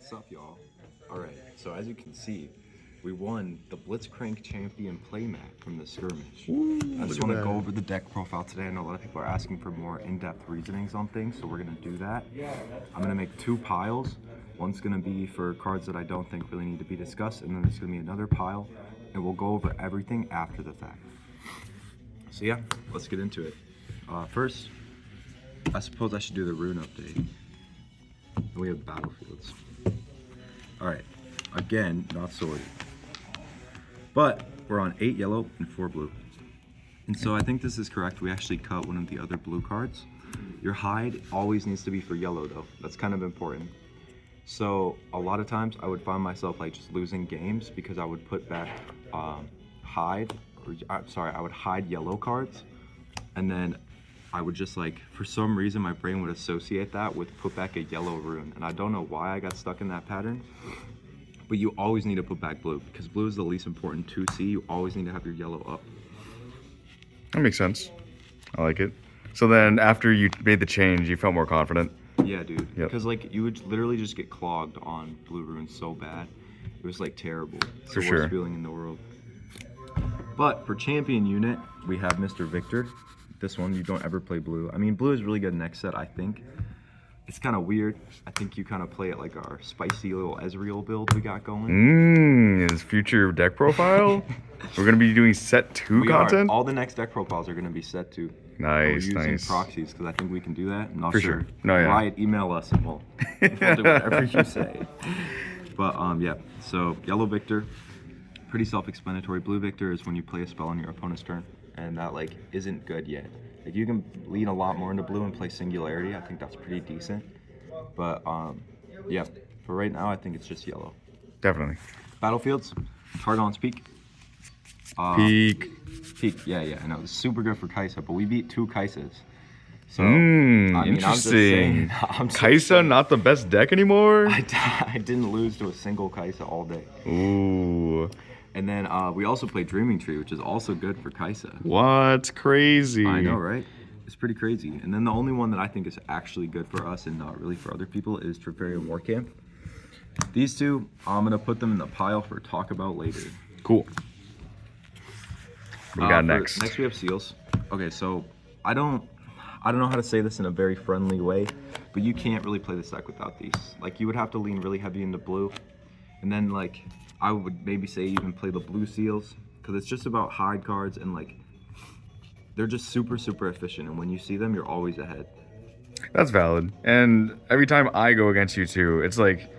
What's up, y'all? Alright, so as you can see, we won the Blitzcrank Champion playmat from the skirmish. I just want to go over the deck profile today. I know a lot of people are asking for more in-depth reasonings on things, so we're going to do that. I'm going to make two piles. One's going to be for cards that I don't think really need to be discussed, and then there's going to be another pile, and we'll go over everything after the fact. So yeah, let's get into it. First, I suppose I should do the rune update. We have battlefields. Alright, again, not sorted. But we're on 8 yellow and 4 blue. And so I think this is correct. We actually cut one of the other blue cards. Your hide always needs to be for yellow though. That's kind of important. So a lot of times I would find myself like just losing games because I would put back I would hide yellow cards, and then I would just like, for some reason my brain would associate that with put back a yellow rune, and I don't know why I got stuck in that pattern. But you always need to put back blue because blue is the least important 2C. You always need to have your yellow up. That makes sense. I like it. So then after you made the change, you felt more confident? Yeah, dude. Because like you would literally just get clogged on blue runes so bad. It was like terrible. It's the worst feeling in the world. But for champion unit, we have Mr. Victor. This one, you don't ever play blue. I mean, blue is really good next set, I think. It's kind of weird. I think you kind of play it like our spicy little Ezreal build we got going. His future deck profile? We're going to be doing set 2 content? All the next deck profiles are going to be set 2. Nice, we're using nice. proxies because I think we can do that. I'm not For sure. sure. No, yeah. Riot, email us and we'll do whatever you say. But yeah, so yellow Victor, pretty self-explanatory. Blue Victor is when you play a spell on your opponent's turn, and that like isn't good yet. Like you can lean a lot more into blue and play Singularity. I think that's pretty decent. But yeah, for right now I think it's just yellow. Definitely. Battlefields, Targon's Peak. Peak, yeah, I know. It's super good for Kaisa, but we beat 2 Kaisas. So, interesting. Kaisa not the best deck anymore? I didn't lose to a single Kaisa all day. Ooh. And then we also played Dreaming Tree, which is also good for Kaisa. What? Crazy. I know, right? It's pretty crazy. And then the only one that I think is actually good for us and not really for other people is Trifarian War Camp. These two, I'm going to put them in the pile for talk about later. Cool. What we got next? Next we have seals. Okay, so I don't know how to say this in a very friendly way, but you can't really play this deck without these. Like you would have to lean really heavy into blue, and then like I would maybe say even play the blue seals because it's just about hide cards and like they're just super efficient, and when you see them you're always ahead. That's valid. And every time I go against you too, it's like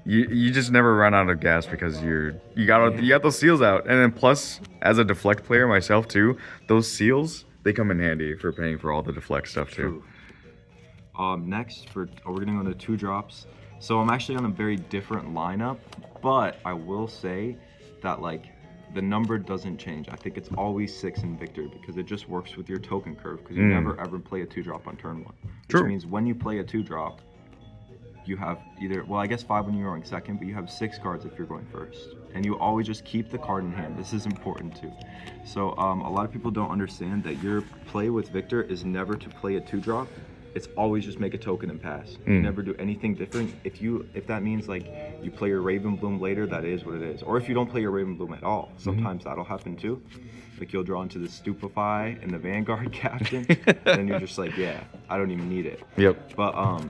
you just never run out of gas because you got those seals out. And then plus as a deflect player myself too, those seals, they come in handy for paying for all the deflect stuff too. True. Next we're gonna go to 2 drops. So I'm actually on a very different lineup, but I will say that like the number doesn't change. I think it's always 6 in Victor because it just works with your token curve because you never ever play a 2-drop on turn 1. Which means when you play a 2-drop, you have either, well I guess 5 when you're going second, but you have 6 cards if you're going first. And you always just keep the card in hand. This is important too. So a lot of people don't understand that your play with Victor is never to play a 2-drop. It's always just make a token and pass. You never do anything different. If that means like you play your Raven Bloom later, that is what it is. Or if you don't play your Raven Bloom at all, sometimes that'll happen too. Like you'll draw into the Stupefy and the Vanguard Captain, and then you're just like, yeah, I don't even need it. Yep. But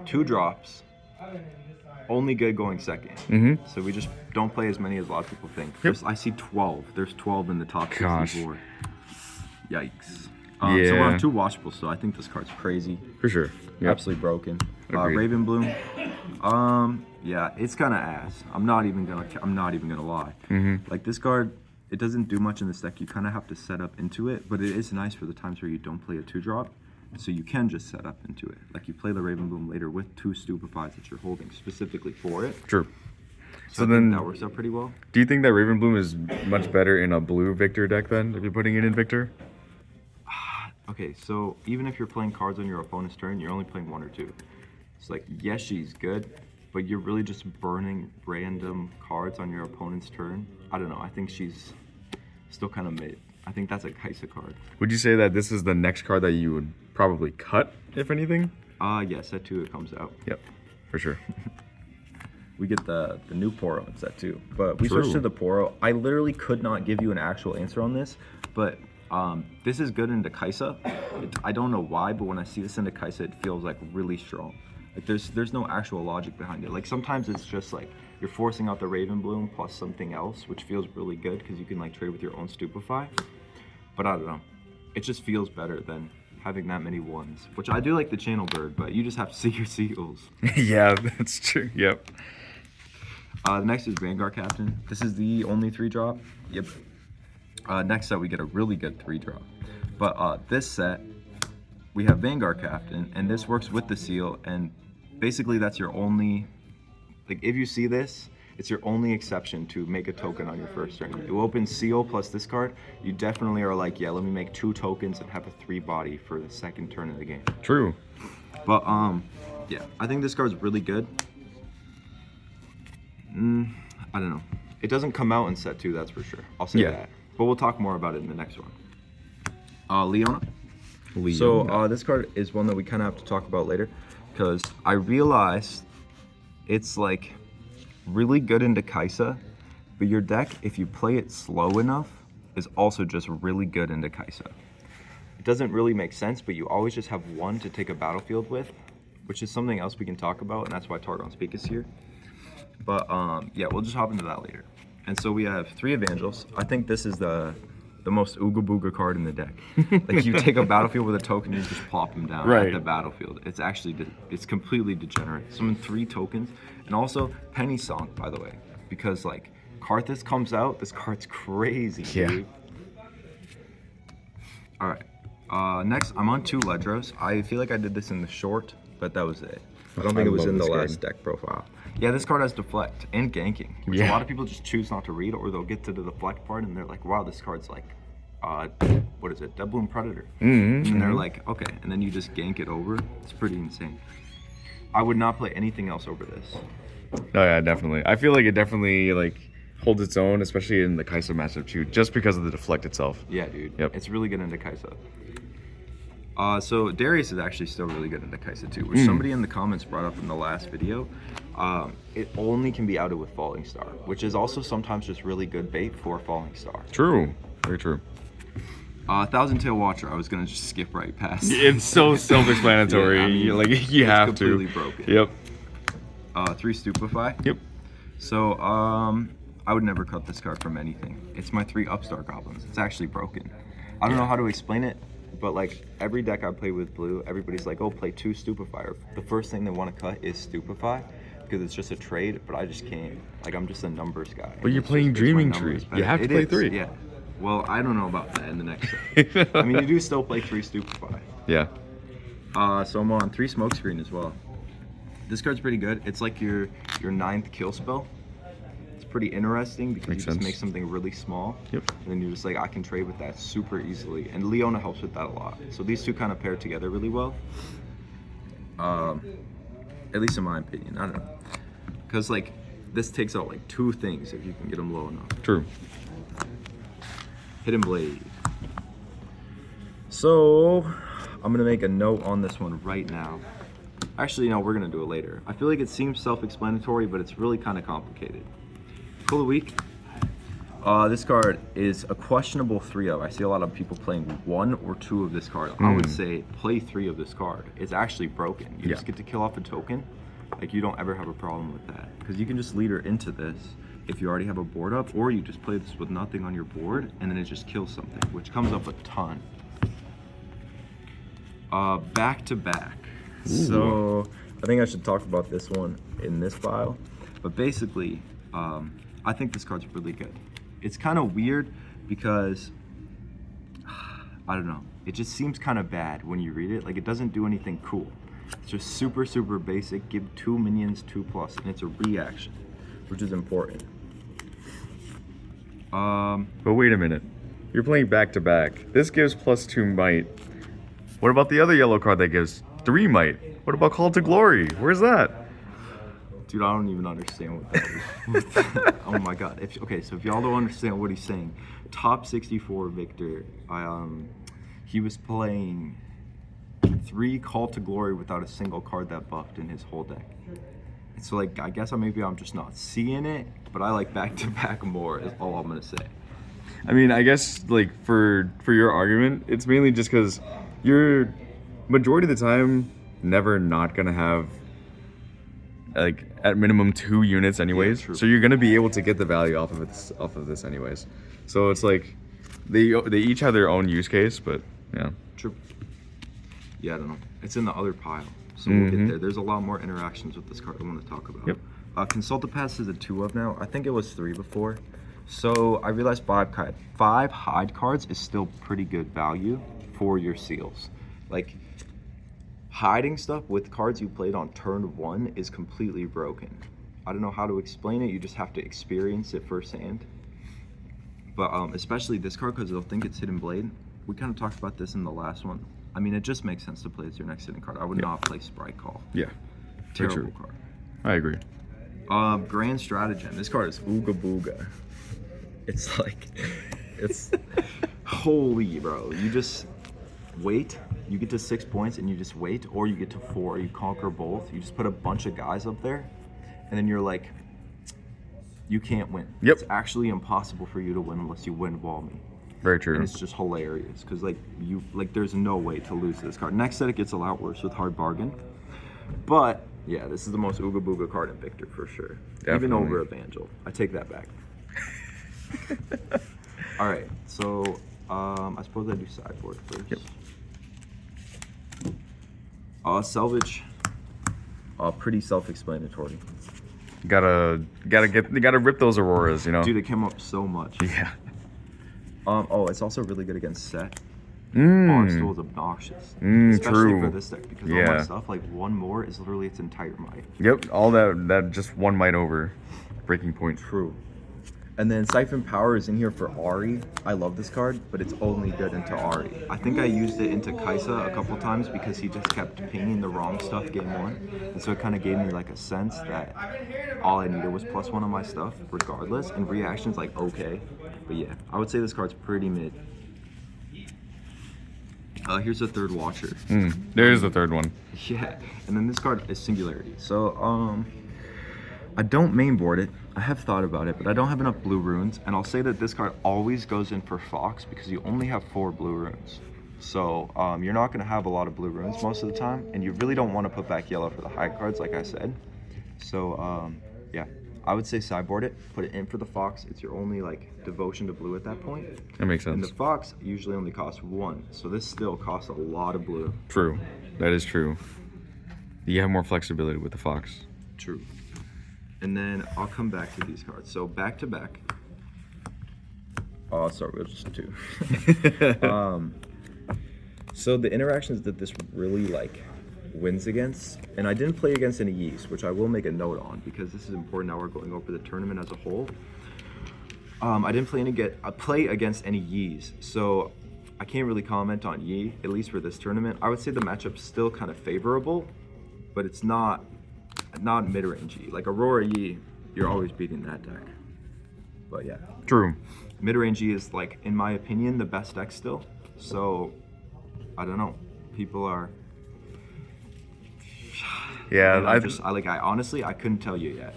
2 drops, only good going second. So we just don't play as many as a lot of people think. I see 12. There's 12 in the top 64. Yikes. So we're on 2 watchables, so I think this card's crazy. For sure. Yep. Absolutely broken. Raven Bloom. Yeah, it's kind of ass. I'm not even gonna lie. Like this card, it doesn't do much in this deck. You kind of have to set up into it, but it is nice for the times where you don't play a 2-drop. So you can just set up into it. Like you play the Raven Bloom later with 2 Stupefies that you're holding specifically for it. True. So then that works out pretty well. Do you think that Raven Bloom is much better in a blue Victor deck then, if you're putting it in Victor? Okay, so even if you're playing cards on your opponent's turn, you're only playing 1 or 2. It's like, yes, she's good, but you're really just burning random cards on your opponent's turn. I don't know, I think she's still kind of mid. I think that's a Kaisa card. Would you say that this is the next card that you would probably cut, if anything? Yes, set 2 it comes out. Yep, for sure. we get the new Poro in set 2. But we True. switched to the Poro. I literally could not give you an actual answer on this, but this is good into Kaisa. I don't know why, but when I see this into Kaisa, it feels like really strong. Like there's no actual logic behind it. Like sometimes it's just like you're forcing out the Raven Bloom plus something else, which feels really good because you can like trade with your own Stupefy. But I don't know. It just feels better than having that many ones, which I do like the Channel Bird, but you just have to see your seals. Yeah, that's true. Yep. The next is Vanguard Captain. This is the only 3-drop. Yep. Next up, we get a really good 3-drop. But this set, we have Vanguard Captain, and this works with the seal, and basically that's your only, like if you see this, it's your only exception to make a token on your first turn. You open seal plus this card, you definitely are like, yeah, let me make 2 tokens and have a 3 body for the second turn of the game. True. But yeah, I think this card's really good. I don't know. It doesn't come out in set 2, that's for sure. I'll say that. But we'll talk more about it in the next one. Leona. So this card is one that we kind of have to talk about later because I realized it's like really good into Kaisa, but your deck, if you play it slow enough, is also just really good into Kaisa. It doesn't really make sense, but you always just have one to take a battlefield with, which is something else we can talk about, and that's why Targon Speak is here. But yeah, we'll just hop into that later. And so we have 3 Evangels. I think this is the most ooga booga card in the deck. Like you take a battlefield with a token, you just plop them down at the battlefield. It's actually, it's completely degenerate. Summon 3 tokens, and also Penny Song, by the way, because like Karthus comes out, this card's crazy, dude. All right, next I'm on 2 Ledros. I feel like I did this in the short, but that was it. I don't think it was in the last deck profile. Yeah, this card has Deflect and Ganking, which a lot of people just choose not to read, or they'll get to the Deflect part and they're like, wow, this card's like, what is it, Dead Bloom Predator. And they're like, okay, and then you just gank it over. It's pretty insane. I would not play anything else over this. Oh yeah, definitely. I feel like it definitely like holds its own, especially in the Kaisa matchup too, just because of the Deflect itself. Yeah, dude. Yep. It's really good into Kaisa. So Darius is actually still really good into Kaisa too, which somebody in the comments brought up in the last video. It only can be outed with Falling Star, which is also sometimes just really good bait for Falling Star. True. Very true. Thousand Tail Watcher, I was gonna just skip right past. It's so self-explanatory. Yeah, I mean, like you have to. It's completely broken. Yep. 3 Stupefy. Yep. So I would never cut this card from anything. It's my 3 Upstart Goblins. It's actually broken. I don't know how to explain it, but like every deck I play with blue, everybody's like, oh, play 2 Stupefy. Or the first thing they want to cut is Stupefy because it's just a trade, but I just can't. Like I'm just a numbers guy. But you're playing Dreaming Tree. You have to play 3. Yeah. Well, I don't know about that in the next set. I mean, you do still play 3 Stupefy. Yeah. So I'm on 3 Smokescreen as well. This card's pretty good. It's like your 9th kill spell. It's pretty interesting because you just make something really small. Yep. And then you're just like, I can trade with that super easily. And Leona helps with that a lot. So these 2 kind of pair together really well. At least in my opinion. I don't know. Because like, this takes out like 2 things if you can get them low enough. True. Hidden Blade. So, I'm gonna make a note on this one right now. Actually, no, we're gonna do it later. I feel like it seems self-explanatory, but it's really kind of complicated. Pull of the week. This card is a questionable 3-0. I see a lot of people playing 1 or 2 of this card. I would say play 3 of this card. It's actually broken. You just get to kill off a token. Like you don't ever have a problem with that because you can just lead her into this if you already have a board up, or you just play this with nothing on your board and then it just kills something, which comes up a ton. Back to back. So I think I should talk about this one in this file, but basically I think this card's really good. It's kind of weird because I don't know, it just seems kind of bad when you read it. Like it doesn't do anything cool. It's just super basic. Give 2 minions 2+, and it's a reaction, which is important. But wait a minute. You're playing back to back. This gives +2 might. What about the other yellow card that gives 3 might? What about Call to Glory? Where's that? Dude, I don't even understand what that is. Oh my god. Okay, so if y'all don't understand what he's saying, top 64 Victor, he was playing 3 Call to Glory without a single card that buffed in his whole deck. So like I guess I'm just not seeing it, but I like back to back more is all I'm gonna say. I mean, I guess like for your argument, it's mainly just because you're majority of the time never not gonna have like at minimum 2 units anyways. Yeah, true. So you're gonna be able to get the value off of this anyways. So it's like they each have their own use case, but yeah. True. Yeah, I don't know. It's in the other pile, so we'll get there. There's a lot more interactions with this card I want to talk about. Yep. Consult the Past is a 2 of now. I think it was 3 before. So I realized 5 hide cards is still pretty good value for your seals. Like hiding stuff with cards you played on turn 1 is completely broken. I don't know how to explain it. You just have to experience it firsthand. But especially this card, because they'll think it's Hidden Blade. We kind of talked about this in the last one. I mean, it just makes sense to play as your next hidden card. I would not play Sprite Call. Yeah. Terrible card. I agree. Grand Stratagem. This card is Ooga Booga. It's like, it's holy, bro. You just wait. You get to 6 points and you just wait, or you get to 4. You conquer both. You just put a bunch of guys up there, and then you're like, you can't win. Yep. It's actually impossible for you to win unless you win wall me. Very true. And it's just hilarious because there's no way to lose this card. Next set it gets a lot worse with Hard Bargain, but yeah, this is the most Ooga Booga card in Victor for sure. Definitely. Even over Evangel. I take that back. All right, so I suppose I do sideboard first. Yep. Salvage. Pretty self-explanatory. Gotta rip those auroras, you know. Dude, it came up so much. Yeah. It's also really good against set. Mm. Barstool is obnoxious. Especially True. for this deck, because all my stuff, like one more is literally its entire might. Yep, all that just one might over. Breaking point. True. And then Siphon Power is in here for Ari. I love this card, but it's only good into Ari. I think I used it into Kaisa a couple times because he just kept pinging the wrong stuff game 1. And so it kind of gave me like a sense that all I needed was +1 on my stuff regardless. And reaction's like okay. But yeah, I would say this card's pretty mid. Here's the third Watcher. There's the third one. Yeah, and then this card is Singularity. So, I don't mainboard it. I have thought about it, but I don't have enough blue runes. And I'll say that this card always goes in for Fox because you only have 4 blue runes. So, you're not going to have a lot of blue runes most of the time. And you really don't want to put back yellow for the high cards, like I said. So, yeah. I would say sideboard it, put it in for the Fox. It's your only like devotion to blue at that point. That makes sense. And the Fox usually only costs 1, so this still costs a lot of blue. True, that is true. You have more flexibility with the Fox. True. And then I'll come back to these cards. So back to back. Oh, sorry, we'll just 2. So the interactions that this really like wins against, and I didn't play against any Yees, which I will make a note on because this is important now we're going over the tournament as a whole. I didn't play against any Yees, so I can't really comment on Yi, at least for this tournament. I would say the matchup's still kind of favorable, but it's not mid-range Yi. Like Aurora Yi, you're always beating that deck. But yeah. True. Mid-range Yi is like, in my opinion, the best deck still. So, I don't know. People are... Yeah, I honestly, I couldn't tell you yet.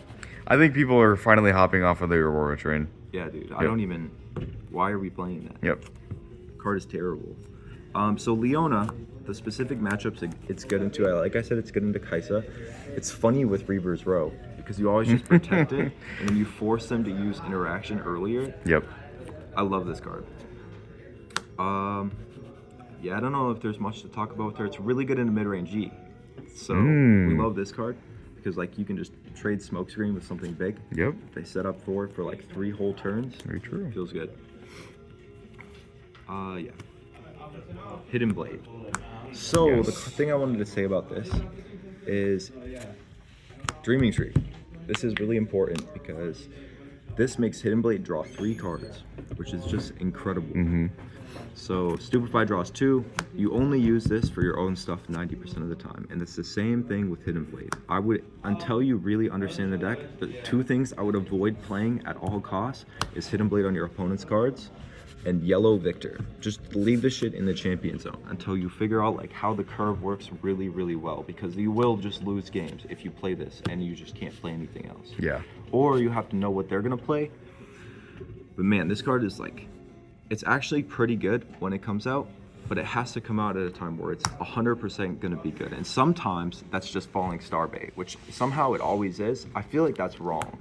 I think people are finally hopping off of the Aurora train. Yeah, dude. I don't even... Why are we playing that? Yep. Card is terrible. So Leona, the specific matchups it's good into, like I said, it's good into Kaisa. It's funny with Reaver's Row because you always just protect it and then you force them to use interaction earlier. Yep. I love this card. Yeah, I don't know if there's much to talk about with her. It's really good into mid-range G. So we love this card because like you can just trade Smokescreen with something big. Yep. They set up for like 3 whole turns. Very true. Feels good. Yeah. Hidden Blade. So the thing I wanted to say about this is Dreaming Tree. This is really important because this makes Hidden Blade draw 3 cards, which is just incredible. So Stupefy draws 2. You only use this for your own stuff 90% of the time, and it's the same thing with Hidden Blade. I would, until you really understand the deck, the 2 things I would avoid playing at all costs is Hidden Blade on your opponent's cards, and yellow Victor. Just leave the shit in the champion zone until you figure out like how the curve works really, really well, because you will just lose games if you play this and you just can't play anything else. Yeah. Or you have to know what they're gonna play. But man, this card is like, it's actually pretty good when it comes out, but it has to come out at a time where it's 100% gonna be good. And sometimes that's just falling star bait, which somehow it always is. I feel like that's wrong.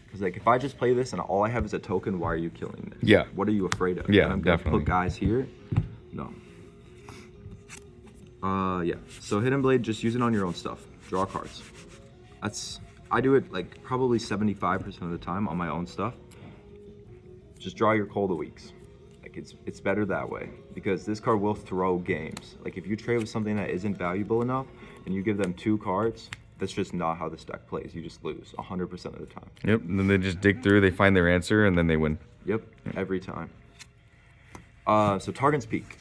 Because like, if I just play this and all I have is a token, why are you killing this? Yeah. What are you afraid of? Yeah, And I'm gonna definitely. put guys here? No. Yeah. So Hidden Blade, just use it on your own stuff. Draw cards. I do it like probably 75% of the time on my own stuff. Just draw your Cold of Weeks. Like it's better that way, because this card will throw games. Like if you trade with something that isn't valuable enough and you give them 2 cards, that's just not how this deck plays. You just lose 100% of the time. Yep. And then they just dig through, they find their answer, and then they win. Yep, every time. So Targon's Peak.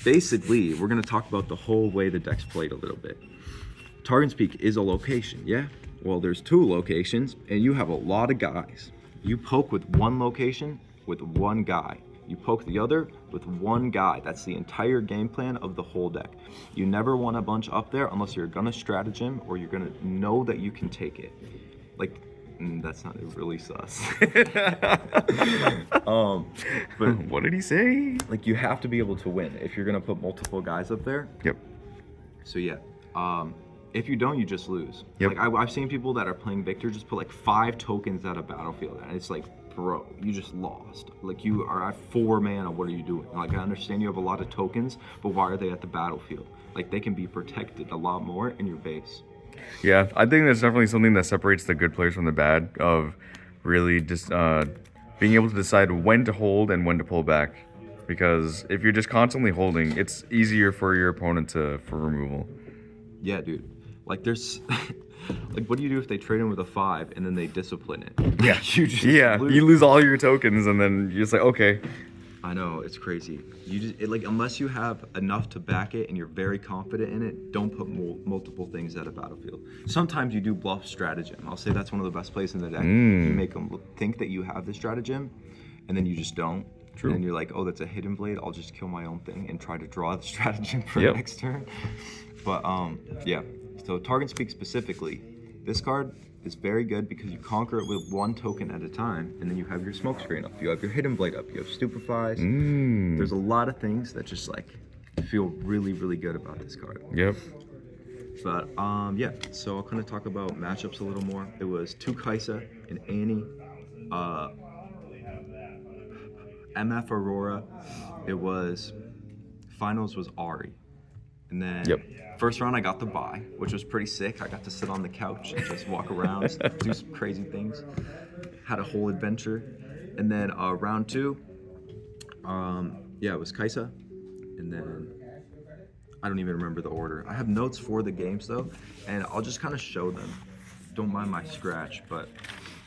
Basically, we're gonna talk about the whole way the deck's played a little bit. Targon's Peak is a location, yeah? Well, there's 2 locations, and you have a lot of guys. You poke with one location with one guy. You poke the other with one guy. That's the entire game plan of the whole deck. You never want a bunch up there unless you're gonna stratagem or you're gonna know that you can take it. Like, that's not really sus. But What did he say? like, you have to be able to win if you're gonna put multiple guys up there. Yep. So yeah, if you don't, you just lose. Yep. Like I've seen people that are playing Victor just put like 5 tokens at a battlefield, and it's like, bro, you just lost. Like you are at 4 mana. What are you doing? Like I understand you have a lot of tokens, but why are they at the battlefield? Like they can be protected a lot more in your base. Yeah, I think that's definitely something that separates the good players from the bad, of really just being able to decide when to hold and when to pull back. Because if you're just constantly holding, it's easier for your opponent for removal. Yeah, dude. Like there's, like what do you do if they trade him with a 5 and then they discipline it? Yeah, you just lose. you lose all your tokens, and then you're just like, okay. I know, it's crazy. You just like, unless you have enough to back it and you're very confident in it, don't put multiple things at a battlefield. Sometimes you do bluff stratagem. I'll say that's one of the best plays in the deck. You make them think that you have the stratagem, and then you just don't. True. And you're like, oh, that's a Hidden Blade. I'll just kill my own thing and try to draw the stratagem for Yep. next turn. But yeah. So Targon Speak specifically, this card is very good because you conquer it with 1 token at a time, and then you have your smoke screen up, you have your Hidden Blade up, you have Stupefies. There's a lot of things that just like feel really, really good about this card. Yep. But yeah, so I'll kind of talk about matchups a little more. It was 2 Kaisa and Annie, MF Aurora. It was finals was Ari, and then first round I got the bye, which was pretty sick. I got to sit on the couch and just walk around, do some crazy things. Had a whole adventure, and then round 2, yeah, it was Kaisa, and then I don't even remember the order. I have notes for the games though, and I'll just kind of show them. Don't mind my scratch, but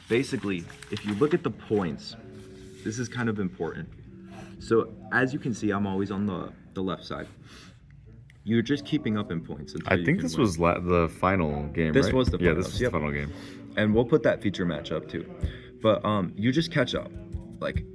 basically, if you look at the points, this is kind of important. So as you can see, I'm always on the left side. You're just keeping up in points until I think this was the final game, This right? was the Yeah, finals, this was yep. the final game. And we'll put that feature match up too. But you just catch up. Like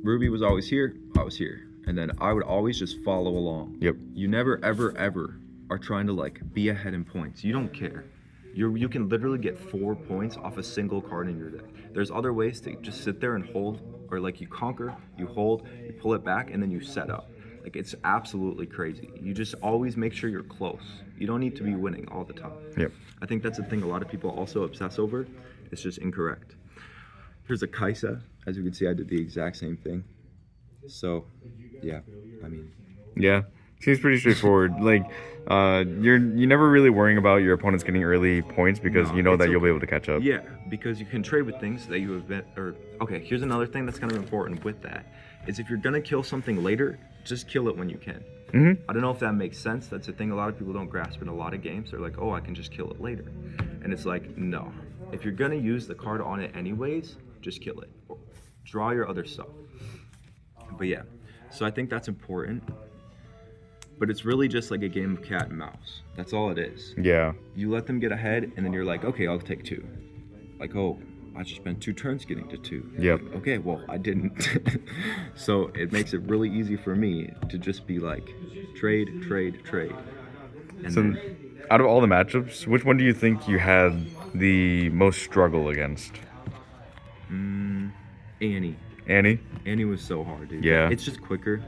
Ruby was always here, I was here. And then I would always just follow along. Yep. You never, ever, ever are trying to like be ahead in points. You don't care. You can literally get 4 points off a single card in your deck. There's other ways to just sit there and hold, or like you conquer, you hold, you pull it back, and then you set up. Like it's absolutely crazy. You just always make sure you're close. You don't need to be winning all the time. Yep. I think that's the thing a lot of people also obsess over. It's just incorrect. Here's a Kaisa. As you can see, I did the exact same thing. So, yeah, I mean. Yeah, seems pretty straightforward. Like, you're never really worrying about your opponents getting early points because you know that you'll be able to catch up. Yeah, because you can trade with things that you have been, okay, here's another thing that's kind of important with that, is if you're gonna kill something later, just kill it when you can. I don't know if that makes sense. That's a thing a lot of people don't grasp in a lot of games. They're like, oh, I can just kill it later. And it's like, no. If you're gonna use the card on it anyways, just kill it. Draw your other stuff. But yeah, so I think that's important. But it's really just like a game of cat and mouse. That's all it is. Yeah. You let them get ahead, and then you're like, okay, I'll take 2. Like, oh, I just spent 2 turns getting to 2. Yep. Okay, well, I didn't. So it makes it really easy for me to just be like, trade, trade, trade. And So, then, out of all the matchups, which one do you think you had the most struggle against? Annie. Annie? Annie was so hard, dude. Yeah. It's just quicker.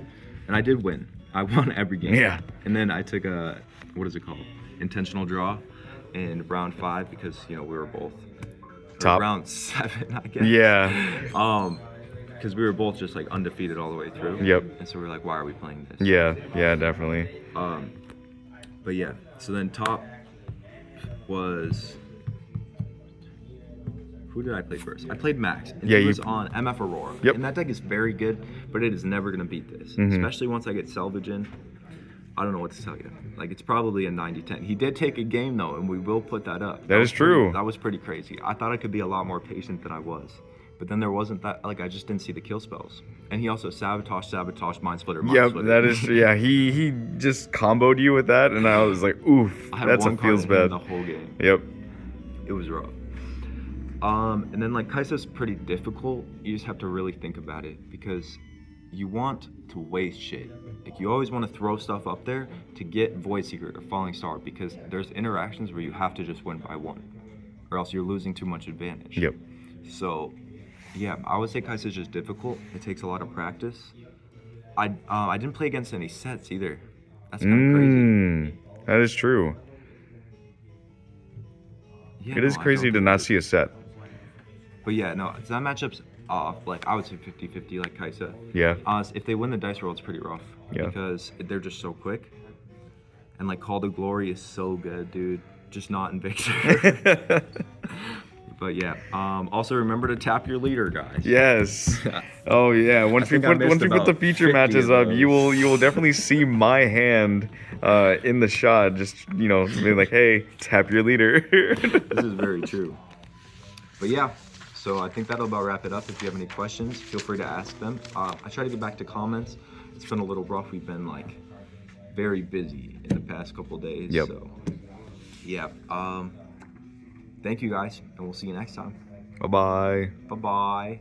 And I did win. I won every game. Yeah. And then I took a, what is it called? Intentional draw in round 5 because, you know, we were both Top. round 7, I guess. Yeah. Because we were both just like undefeated all the way through. Yep. And so we were like, why are we playing this? Yeah, definitely. But yeah, so then top was, who did I play first? I played Max, and Yeah, he you- was on MF Aurora. Yep. And that deck is very good, but it is never gonna beat this. Mm-hmm. Especially once I get Salvage in. I don't know what to tell you. Like, it's probably a 90-10. He did take a game though, and we will put that up. That is true. That was pretty crazy. I thought I could be a lot more patient than I was. But then there wasn't that, like, I just didn't see the kill spells. And he also sabotage, Mind Splitter, Mind Yep, Splitter. that is yeah. He just comboed you with that, and I was like, oof, I had that one feels card in bad. the whole game. Yep. It was rough. And then like Kaisa's pretty difficult. You just have to really think about it because you want to waste shit. Like you always want to throw stuff up there to get Void Secret or Falling Star because there's interactions where you have to just win by 1 or else you're losing too much advantage. Yep. So yeah, I would say Kaisa's just difficult. It takes a lot of practice. I didn't play against any sets either. That's kind of crazy. That is true. Yeah, It is no, I crazy don't to think not it- see a set. But yeah, no, so that matchup's off. Like I would say 50-50 like Kaisa. Yeah. If they win the dice roll, it's pretty rough. Yeah. Because they're just so quick. And like Call to Glory is so good, dude. Just not in Victor. But yeah. Also remember to tap your leader, guys. Yes. Oh yeah. Once we think I put missed the about feature 50 matches of up, you those. will definitely see my hand in the shot. Just being like, hey, tap your leader. This is very true. But yeah. So I think that'll about wrap it up. If you have any questions, feel free to ask them. I try to get back to comments. It's been a little rough. We've been like very busy in the past couple days. Yep. So yeah. Thank you guys, and we'll see you next time. Bye bye. Bye bye.